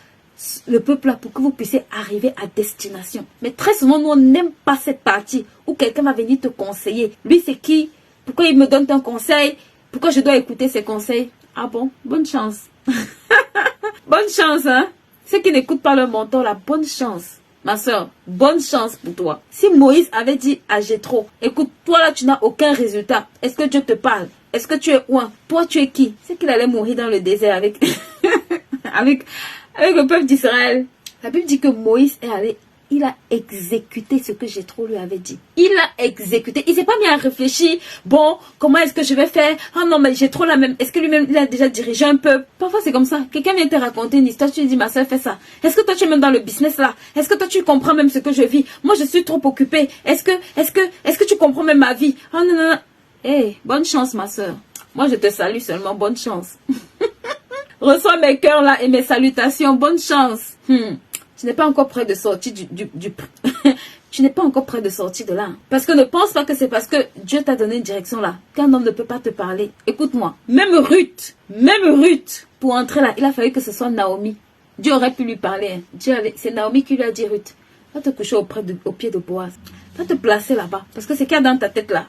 le peuple là, pour que vous puissiez arriver à destination. Mais très souvent, nous, on n'aime pas cette partie où quelqu'un va venir te conseiller. Lui, c'est qui? Pourquoi il me donne un conseil? Pourquoi je dois écouter ses conseils? Ah bon? Bonne chance. Bonne chance, hein? Ceux qui n'écoutent pas leur mentor, la bonne chance. Ma soeur, bonne chance pour toi. Si Moïse avait dit à Jéthro, écoute, toi là, tu n'as aucun résultat. Est-ce que Dieu te parle? Est-ce que tu es oint? Toi, tu es qui? C'est qu'il allait mourir dans le désert avec, avec le peuple d'Israël. La Bible dit que Moïse est allé, il a exécuté ce que Jéthro lui avait dit. Il a exécuté. Il ne s'est pas mis à réfléchir. Bon, comment est-ce que je vais faire? Oh non, mais Jéthro là même. Est-ce que lui-même, il a déjà dirigé un peuple? Parfois, c'est comme ça. Quelqu'un vient te raconter une histoire. Tu lui dis, ma soeur, fais ça. Est-ce que toi, tu es même dans le business là? Est-ce que toi, tu comprends même ce que je vis? Moi, je suis trop occupée. Est-ce que tu comprends même ma vie? Oh non, non, non. Hey, bonne chance, ma soeur. Moi, je te salue seulement. Bonne chance. Reçois mes cœurs là et mes salutations. Bonne chance. Tu n'es pas encore prêt de sortir tu n'es pas encore prêt de sortir de là. Parce que ne pense pas que c'est parce que Dieu t'a donné une direction là qu'un homme ne peut pas te parler. Écoute-moi. Même Ruth, pour entrer là, il a fallu que ce soit Naomi. Dieu aurait pu lui parler. C'est Naomi qui lui a dit, Ruth, va te coucher au pied de Boaz. Va te placer là-bas. Parce que c'est qu'il y a dans ta tête là.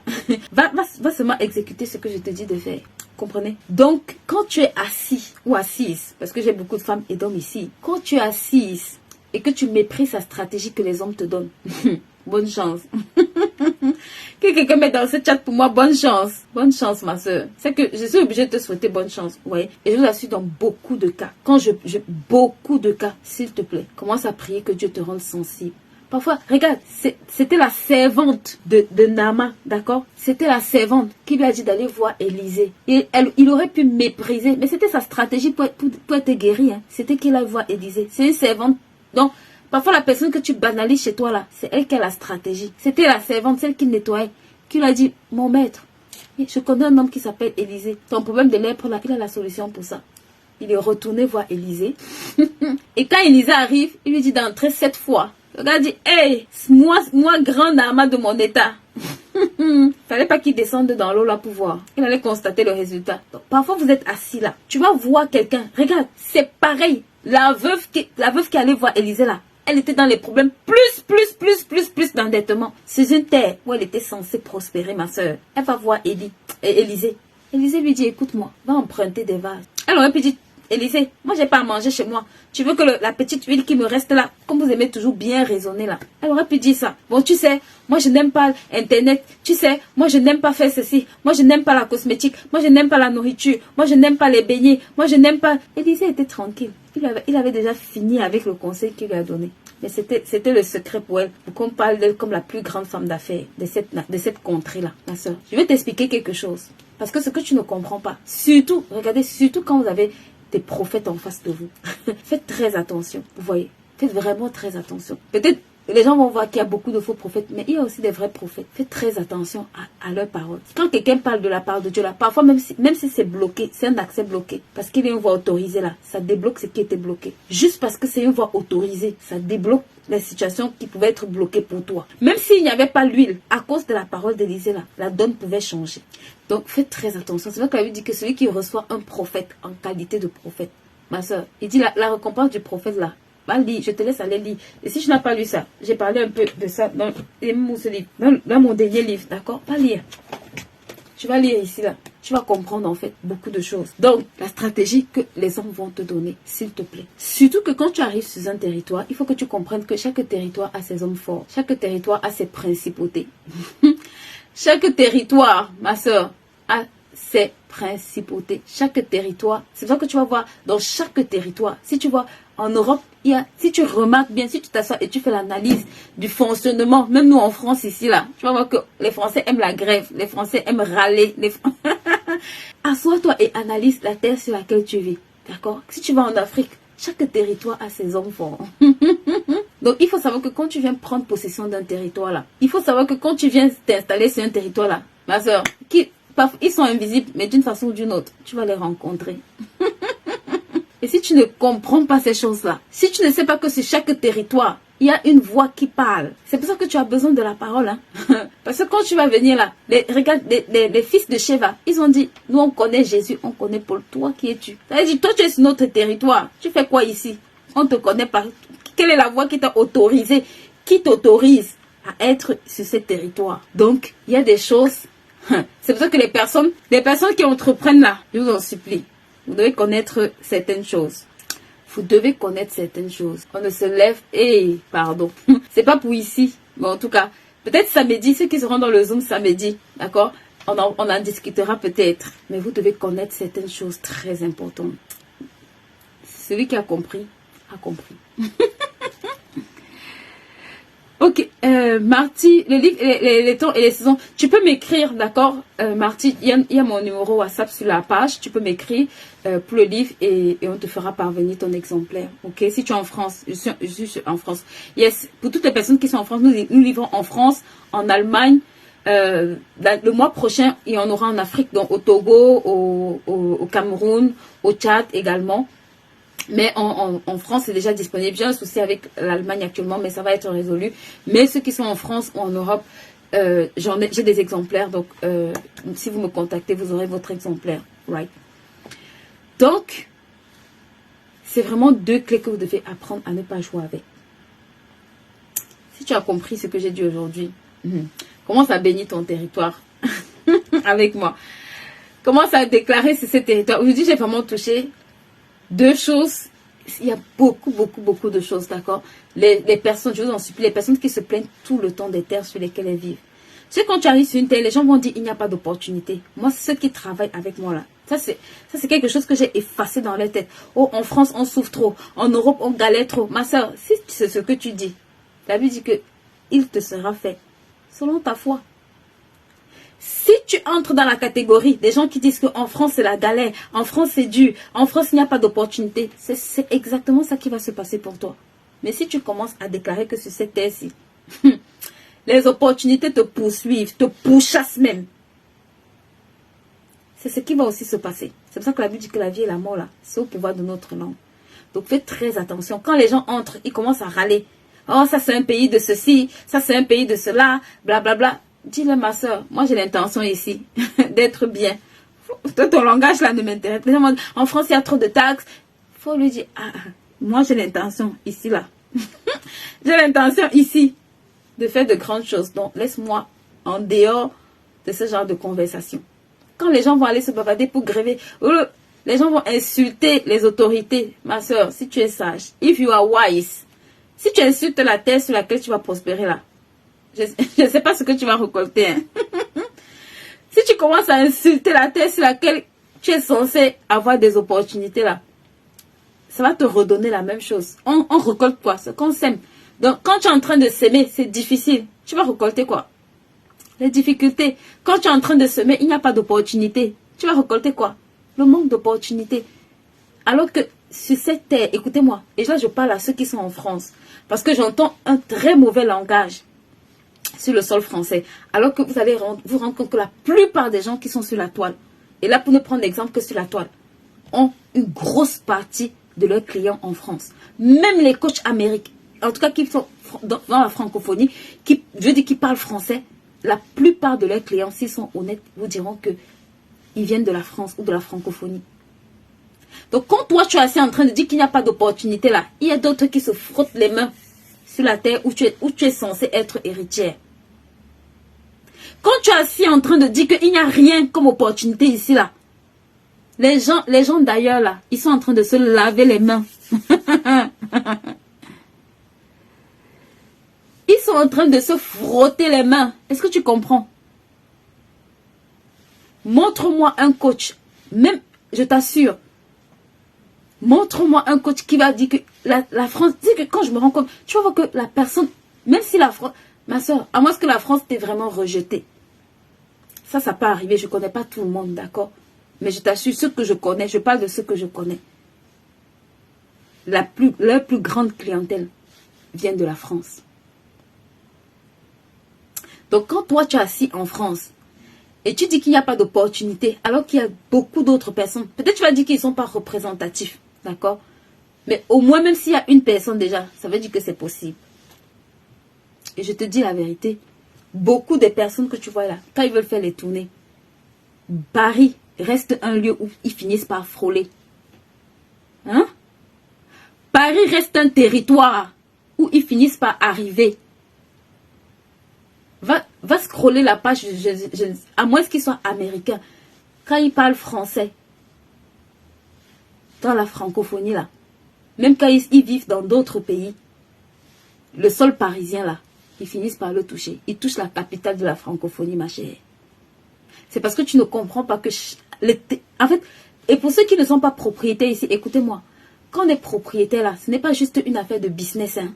va seulement exécuter ce que je te dis de faire. Comprenez? Donc, quand tu es assis ou assise, parce que j'ai beaucoup de femmes et d'hommes ici, quand tu es assise et que tu méprises la stratégie que les hommes te donnent, bonne chance. Que Si quelqu'un met dans ce chat pour moi, bonne chance. Bonne chance, ma soeur. C'est que je suis obligée de te souhaiter bonne chance. Ouais. Et je vous assure, dans beaucoup de cas, beaucoup de cas, s'il te plaît, commence à prier que Dieu te rende sensible. Parfois, regarde, c'était la servante de Naaman, d'accord? C'était la servante qui lui a dit d'aller voir Élisée. Et il aurait pu mépriser, mais c'était sa stratégie pour être guéri. Hein. C'était qu'il aille voir Élisée. C'est une servante. Donc, parfois, la personne que tu banalises chez toi, là, c'est elle qui a la stratégie. C'était la servante, celle qui nettoyait, qui lui a dit, mon maître, je connais un homme qui s'appelle Élisée. Ton problème de lèpre, là, il a la solution pour ça. Il est retourné voir Élisée. Et quand Élisée arrive, il lui dit d'entrer 7 fois. Le gars dit, hey, moi grand Naaman de mon état. Fallait pas qu'il descende dans l'eau là pour voir. Il allait constater le résultat. Donc, parfois vous êtes assis là. Tu vas voir quelqu'un. Regarde, c'est pareil. La veuve qui allait voir Élisée là. Elle était dans les problèmes plus d'endettement. C'est une terre où elle était censée prospérer, ma soeur. Elle va voir Élisée. Élisée lui dit, écoute-moi, va emprunter des vases. Elle aurait pu dire, Élisée, moi j'ai pas à manger chez moi. Tu veux que la petite huile qui me reste là, comme vous aimez toujours bien raisonner là. Elle aurait pu dire ça. Bon, tu sais, moi je n'aime pas Internet. Tu sais, moi je n'aime pas faire ceci. Moi je n'aime pas la cosmétique. Moi je n'aime pas la nourriture. Moi je n'aime pas les beignets. Moi je n'aime pas... Élisée était tranquille. Il avait déjà fini avec le conseil qu'il lui a donné. Mais c'était le secret pour elle. Pour qu'on parle d'elle comme la plus grande femme d'affaires de cette contrée-là, ma soeur. Je vais t'expliquer quelque chose. Parce que ce que tu ne comprends pas, surtout, regardez, surtout quand vous avez des prophètes en face de vous. Faites très attention, vous voyez. Faites vraiment très attention. Peut-être les gens vont voir qu'il y a beaucoup de faux prophètes, mais il y a aussi des vrais prophètes. Faites très attention à leurs paroles. Quand quelqu'un parle de la part de Dieu, là, parfois même si c'est bloqué, c'est un accès bloqué, parce qu'il y a une voix autorisée là, ça débloque ce qui était bloqué. Juste parce que c'est une voix autorisée, ça débloque les situations qui pouvaient être bloquées pour toi. Même s'il n'y avait pas l'huile, à cause de la parole d'Élisée là, la donne pouvait changer. Donc faites très attention. C'est vrai qu'il dit que celui qui reçoit un prophète en qualité de prophète, ma soeur, il dit la récompense du prophète là, va lire, je te laisse aller lire. Et si tu n'as pas lu ça, j'ai parlé un peu de ça dans mon dernier livre, d'accord? Va lire. Tu vas lire ici, là. Tu vas comprendre en fait beaucoup de choses. Donc, la stratégie que les hommes vont te donner, s'il te plaît. Surtout que quand tu arrives sur un territoire, il faut que tu comprennes que chaque territoire a ses hommes forts. Chaque territoire a ses principautés. Chaque territoire, ma soeur, a ses principautés. Chaque territoire, c'est ça que tu vas voir dans chaque territoire. Si tu vois en Europe, si tu remarques bien, si tu t'assois et tu fais l'analyse du fonctionnement, même nous en France ici là, tu vas voir que les Français aiment la grève, les Français aiment râler. Assois-toi et analyse la terre sur laquelle tu vis, d'accord? Si tu vas en Afrique, chaque territoire a ses hommes forts. Donc il faut savoir que quand tu viens prendre possession d'un territoire là, il faut savoir que quand tu viens t'installer sur un territoire là, ma soeur, ils sont invisibles, mais d'une façon ou d'une autre, tu vas les rencontrer. Et si tu ne comprends pas ces choses-là, si tu ne sais pas que sur chaque territoire, il y a une voix qui parle, c'est pour ça que tu as besoin de la parole. Hein? Parce que quand tu vas venir là, regarde, les fils de Sheva, ils ont dit, nous on connaît Jésus, on connaît Paul, toi qui es-tu? Ça veut dire, toi tu es sur notre territoire, tu fais quoi ici? On ne te connaît pas. Quelle est la voix qui t'a autorisé, qui t'autorise à être sur ce territoire? Donc, il y a des choses... C'est pour ça que les personnes qui entreprennent là, je vous en supplie, vous devez connaître certaines choses. Vous devez connaître certaines choses. On ne se lève... pardon. C'est pas pour ici. Mais en tout cas, peut-être samedi, ceux qui seront dans le Zoom samedi, d'accord? On en discutera peut-être. Mais vous devez connaître certaines choses très importantes. Celui qui a compris, a compris. Ok, Marty, le livre, les temps et les saisons, tu peux m'écrire, d'accord, Marty, il y a mon numéro WhatsApp sur la page, tu peux m'écrire pour le livre et on te fera parvenir ton exemplaire, ok, si tu es en France, je suis en France, yes, pour toutes les personnes qui sont en France, nous livrons en France, en Allemagne, le mois prochain, il y en aura en Afrique, donc au Togo, au Cameroun, au Tchad également. Mais en France, c'est déjà disponible. J'ai un souci avec l'Allemagne actuellement, mais ça va être résolu. Mais ceux qui sont en France ou en Europe, j'ai des exemplaires. Donc, si vous me contactez, vous aurez votre exemplaire. Right? Donc, c'est vraiment 2 clés que vous devez apprendre à ne pas jouer avec. Si tu as compris ce que j'ai dit aujourd'hui, commence à bénir ton territoire avec moi. Commence à déclarer sur ce territoire. Aujourd'hui, j'ai vraiment touché 2 choses, il y a beaucoup de choses, d'accord? Les personnes, je vous en supplie, les personnes qui se plaignent tout le temps des terres sur lesquelles elles vivent. C'est quand tu arrives sur une terre, les gens vont dire il n'y a pas d'opportunité. Moi, ceux qui travaillent avec moi là, ça c'est quelque chose que j'ai effacé dans leur tête. Oh, en France, on souffre trop. En Europe, on galère trop. Ma soeur, si c'est ce que tu dis, la Bible dit que il te sera fait selon ta foi. Si tu entres dans la catégorie des gens qui disent qu'en France, c'est la galère, en France, c'est dur, en France, il n'y a pas d'opportunité, c'est exactement ça qui va se passer pour toi. Mais si tu commences à déclarer que sur cette terre-ci, les opportunités te poursuivent, te pourchassent même, c'est ce qui va aussi se passer. C'est pour ça que la Bible dit que la vie et la mort, là, c'est au pouvoir de notre langue. Donc faites très attention. Quand les gens entrent, ils commencent à râler. Oh, ça c'est un pays de ceci, ça c'est un pays de cela, blablabla. Bla, bla. Dis-le, ma soeur, moi j'ai l'intention ici d'être bien. Ton langage là ne m'intéresse pas. En France, il y a trop de taxes. Il faut lui dire, moi j'ai l'intention ici là. J'ai l'intention ici de faire de grandes choses. Donc laisse-moi en dehors de ce genre de conversation. Quand les gens vont aller se bavader pour gréver, les gens vont insulter les autorités. Ma soeur, si tu es sage, if you are wise, si tu insultes la terre sur laquelle tu vas prospérer là, je ne sais pas ce que tu vas récolter. Hein. Si tu commences à insulter la terre sur laquelle tu es censé avoir des opportunités là, ça va te redonner la même chose. On récolte quoi? Ce qu'on sème. Donc quand tu es en train de s'aimer, c'est difficile. Tu vas récolter quoi? Les difficultés. Quand tu es en train de semer, il n'y a pas d'opportunité. Tu vas récolter quoi? Le manque d'opportunité. Alors que sur cette terre, écoutez-moi, et là je parle à ceux qui sont en France, parce que j'entends un très mauvais langage sur le sol français, alors que vous allez vous rendre compte que la plupart des gens qui sont sur la toile, et là pour ne prendre l'exemple que sur la toile, ont une grosse partie de leurs clients en France. Même les coachs américains, en tout cas qui sont dans la francophonie, qui parlent français, la plupart de leurs clients, s'ils sont honnêtes, vous diront que ils viennent de la France ou de la francophonie. Donc quand toi tu es assis en train de dire qu'il n'y a pas d'opportunité là, il y a d'autres qui se frottent les mains sur la terre où tu es censé être héritière. Quand tu es assis en train de dire qu'il n'y a rien comme opportunité ici là, les gens d'ailleurs là, ils sont en train de se laver les mains. Ils sont en train de se frotter les mains. Est-ce que tu comprends? Montre-moi un coach, même, je t'assure, montre-moi un coach qui va dire que la France, tu sais que quand je me rends compte, tu vas voir que la personne, même si la France, ma soeur, à moins que la France t'ait vraiment rejetée, ça peut arriver, je ne connais pas tout le monde, d'accord? Mais je t'assure, ceux que je connais, je parle de ceux que je connais, leur plus grande clientèle vient de la France. Donc quand toi tu es assis en France, et tu dis qu'il n'y a pas d'opportunité, alors qu'il y a beaucoup d'autres personnes. Peut-être tu vas dire qu'ils ne sont pas représentatifs, d'accord? Mais au moins, même s'il y a une personne déjà, ça veut dire que c'est possible. Et je te dis la vérité, beaucoup de personnes que tu vois là, quand ils veulent faire les tournées, Paris reste un lieu où ils finissent par frôler. Hein? Paris reste un territoire où ils finissent par arriver. Va scroller la page, à moins qu'ils soient américains. Quand ils parlent français, dans la francophonie là, même quand ils vivent dans d'autres pays, le sol parisien là, ils finissent par le toucher. Ils touchent la capitale de la francophonie, ma chère. C'est parce que tu ne comprends pas que... En fait, et pour ceux qui ne sont pas propriétaires ici, écoutez-moi, quand on est propriétaire là, ce n'est pas juste une affaire de business, hein.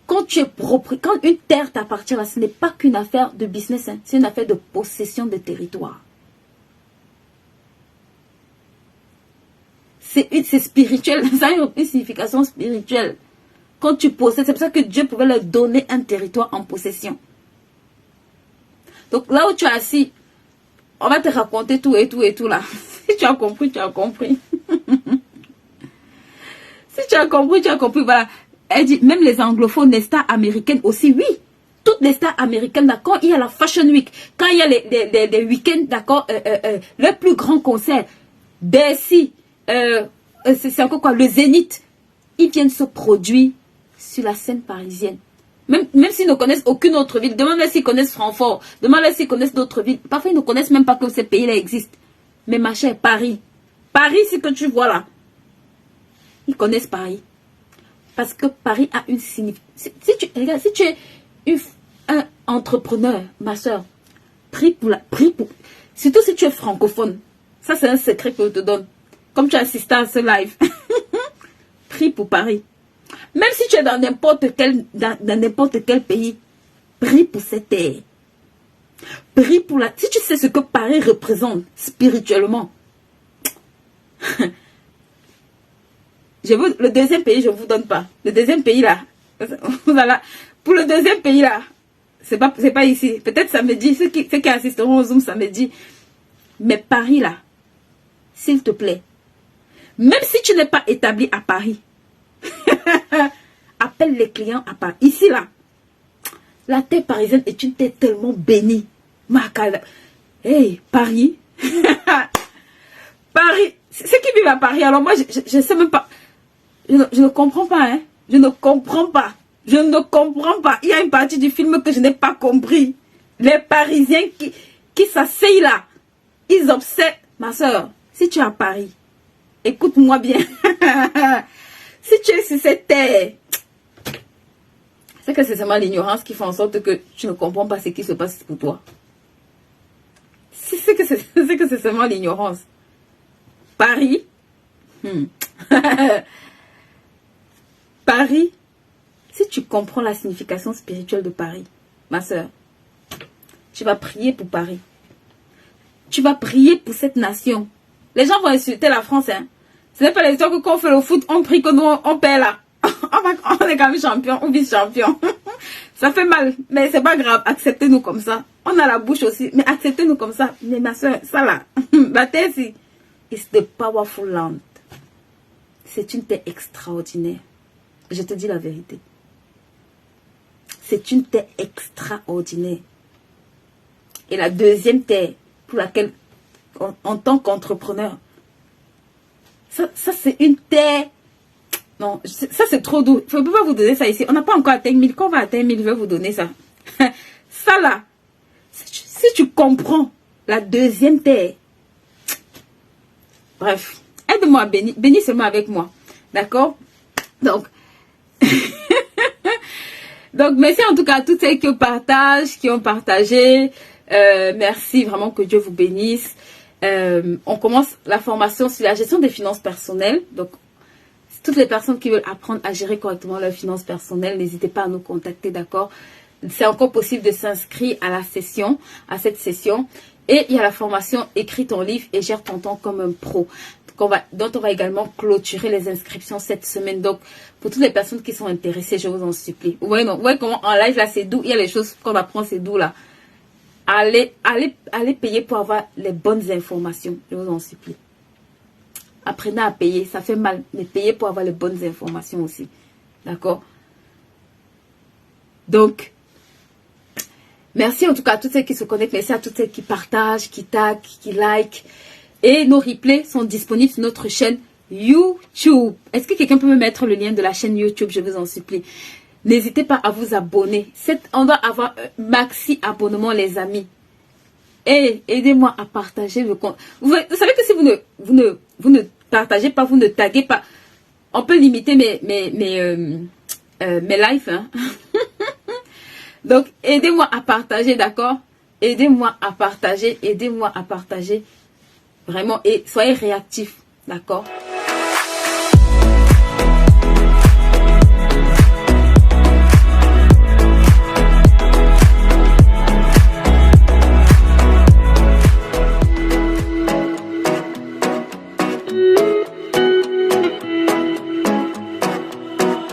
Quand une terre t'appartient, ce n'est pas qu'une affaire de business, hein, c'est une affaire de possession de territoire. C'est spirituel, ça a une signification spirituelle. Quand tu possèdes, c'est pour ça que Dieu pouvait leur donner un territoire en possession. Donc là où tu es assis, on va te raconter tout et tout et tout là. Si tu as compris, tu as compris. Si tu as compris, tu as compris, voilà. Elle dit, même les anglophones, les stars américaines aussi, oui. Toutes les stars américaines, d'accord, il y a la Fashion Week, quand il y a les week-ends, d'accord, le plus grand concert, Bercy, c'est encore quoi, le Zénith, ils viennent se produire sur la scène parisienne. Même s'ils ne connaissent aucune autre ville, demande-leur s'ils connaissent Francfort, demande-leur s'ils connaissent d'autres villes. Parfois, ils ne connaissent même pas que ces pays-là existent. Mais ma chère, Paris, c'est que tu vois là, ils connaissent Paris. Parce que Paris a une signification. Si tu es entrepreneur, ma soeur, surtout si tu es francophone. Ça, c'est un secret que je te donne. Comme tu as assisté à ce live. Prie pour Paris. Même si tu es dans n'importe quel pays, prie pour cette terre. Prie pour la... Si tu sais ce que Paris représente spirituellement. Le deuxième pays, je ne vous donne pas. Le deuxième pays là. Voilà. Pour le deuxième pays là. C'est pas ici. Peut-être samedi. Ceux qui assisteront au Zoom samedi. Mais Paris là. S'il te plaît. Même si tu n'es pas établi à Paris. Appelle les clients à Paris. Ici là. La terre parisienne est une terre tellement bénie. Hey, Paris. Paris. Ceux qui vivent à Paris. Alors moi, je ne sais même pas. Je ne comprends pas, hein. Je ne comprends pas. Je ne comprends pas. Il y a une partie du film que je n'ai pas compris. Les Parisiens qui s'asseyent là. Ils observent. Ma soeur, si tu es à Paris, écoute-moi bien. Si tu es sur cette terre, c'est que c'est seulement l'ignorance qui fait en sorte que tu ne comprends pas ce qui se passe pour toi. C'est que c'est seulement l'ignorance. Paris. Paris. Si tu comprends la signification spirituelle de Paris, ma soeur, tu vas prier pour Paris. Tu vas prier pour cette nation. Les gens vont insulter la France, hein. Ce n'est pas l'histoire que quand on fait le foot, on prie que nous, on perd là. On est quand même champion ou vice-champion. Ça fait mal, mais c'est pas grave. Acceptez-nous comme ça. On a la bouche aussi, mais acceptez-nous comme ça. Mais ma soeur, ça là, la terre ici, it's the powerful land. C'est une terre extraordinaire. Je te dis la vérité. C'est une terre extraordinaire. Et la deuxième terre, pour laquelle, en tant qu'entrepreneur, ça c'est une terre. Non, ça c'est trop doux. Je ne peux pas vous donner ça ici. On n'a pas encore atteint 1000. Quand on va atteindre 1000, je vais vous donner ça. Ça là, si tu comprends la deuxième terre. Bref, aide-moi à bénir. Bénis seulement avec moi. D'accord? Donc, merci en tout cas à toutes celles qui partagent, qui ont partagé. Merci vraiment, que Dieu vous bénisse. On commence la formation sur la gestion des finances personnelles. Donc, toutes les personnes qui veulent apprendre à gérer correctement leurs finances personnelles, n'hésitez pas à nous contacter, d'accord? C'est encore possible de s'inscrire à cette session. Et il y a la formation Écris ton livre et gère ton temps comme un pro, dont on va également clôturer les inscriptions cette semaine. Donc, pour toutes les personnes qui sont intéressées, je vous en supplie. Vous voyez, non? Vous voyez comment en live, là, c'est doux. Il y a les choses qu'on apprend, c'est doux, là. Allez payer pour avoir les bonnes informations. Je vous en supplie. Apprenez à payer. Ça fait mal, mais payez pour avoir les bonnes informations aussi. D'accord? Donc, merci en tout cas à toutes celles qui se connectent. Merci à toutes celles qui partagent, qui taguent, qui like. Et nos replays sont disponibles sur notre chaîne YouTube. Est-ce que quelqu'un peut me mettre le lien de la chaîne YouTube? Je vous en supplie. N'hésitez pas à vous abonner. On doit avoir un maxi abonnement, les amis. Et aidez-moi à partager le compte. Vous savez que si vous ne partagez pas, vous ne taguez pas, on peut limiter mes lives. Hein? Donc, aidez-moi à partager, d'accord? Aidez-moi à partager. Vraiment. Et soyez réactifs, d'accord?